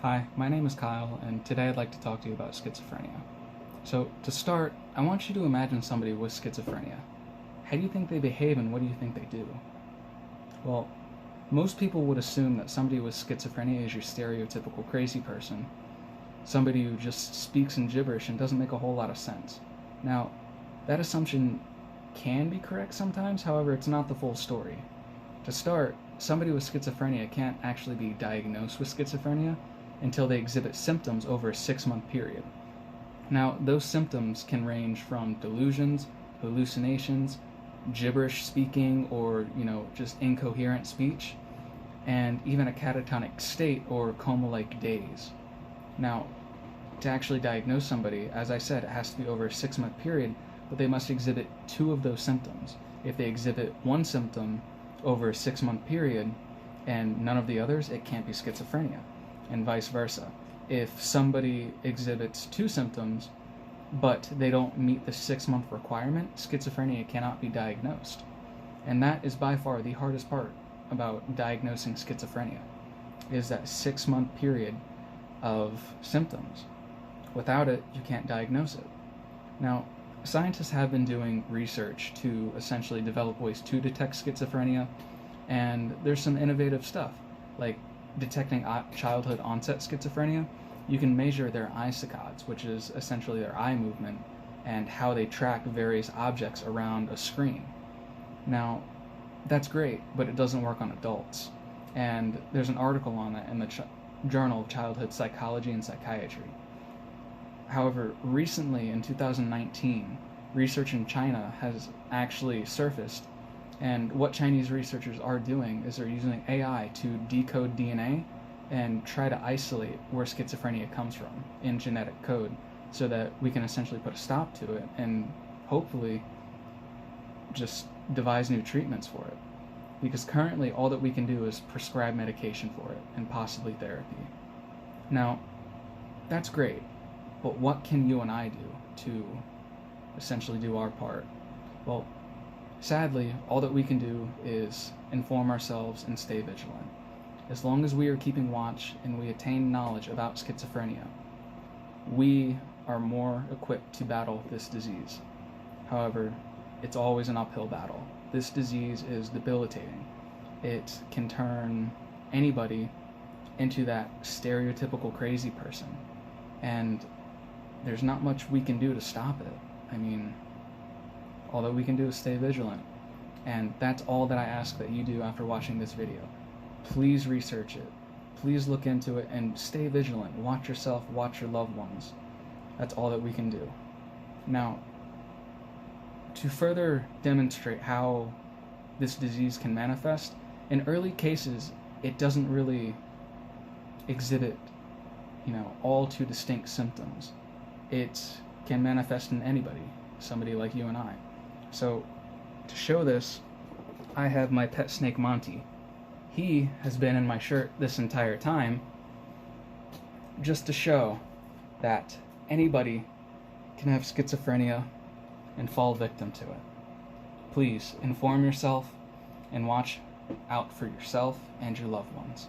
Hi, my name is Kyle, and today I'd like to talk to you about schizophrenia. So, to start, I want you to imagine somebody with schizophrenia. How do you think they behave and what do you think they do? Well, most people would assume that somebody with schizophrenia is your stereotypical crazy person, somebody who just speaks in gibberish and doesn't make a whole lot of sense. Now, that assumption can be correct sometimes, however, it's not the full story. To start, somebody with schizophrenia can't actually be diagnosed with schizophrenia until they exhibit symptoms over a 6-month period. Now, those symptoms can range from delusions, hallucinations, gibberish speaking, or, just incoherent speech, and even a catatonic state or coma-like daze. Now, to actually diagnose somebody, as I said, it has to be over a 6-month period, but they must exhibit 2 of those symptoms. If they exhibit one symptom over a 6-month period and none of the others, it can't be schizophrenia, and vice versa. If somebody exhibits 2 symptoms but they don't meet the 6-month requirement, schizophrenia cannot be diagnosed. And that is by far the hardest part about diagnosing schizophrenia, is that 6-month period of symptoms. Without it, you can't diagnose it. Now, scientists have been doing research to essentially develop ways to detect schizophrenia, and there's some innovative stuff, like detecting childhood onset schizophrenia. You can measure their eye saccades, which is essentially their eye movement, and how they track various objects around a screen. Now, that's great, but it doesn't work on adults. And there's an article on that in the Journal of Childhood Psychology and Psychiatry. However, recently in 2019, research in China has actually surfaced, and what Chinese researchers are doing is they're using AI to decode DNA and try to isolate where schizophrenia comes from in genetic code, so that we can essentially put a stop to it and hopefully just devise new treatments for it. Because currently all that we can do is prescribe medication for it and possibly therapy. Now, that's great, but what can you and I do to essentially do our part? Well, sadly, all that we can do is inform ourselves and stay vigilant. As long as we are keeping watch and we attain knowledge about schizophrenia, we are more equipped to battle this disease. However, it's always an uphill battle. This disease is debilitating. It can turn anybody into that stereotypical crazy person, and there's not much we can do to stop it. I mean, all that we can do is stay vigilant, and that's all that I ask that you do after watching this video. Please research it. Please look into it and stay vigilant. Watch yourself, watch your loved ones. That's all that we can do. Now, to further demonstrate how this disease can manifest, in early cases, it doesn't really exhibit, all too distinct symptoms. It can manifest in anybody, somebody like you and I. So, to show this, I have my pet snake Monty. He has been in my shirt this entire time, just to show that anybody can have schizophrenia and fall victim to it. Please inform yourself and watch out for yourself and your loved ones.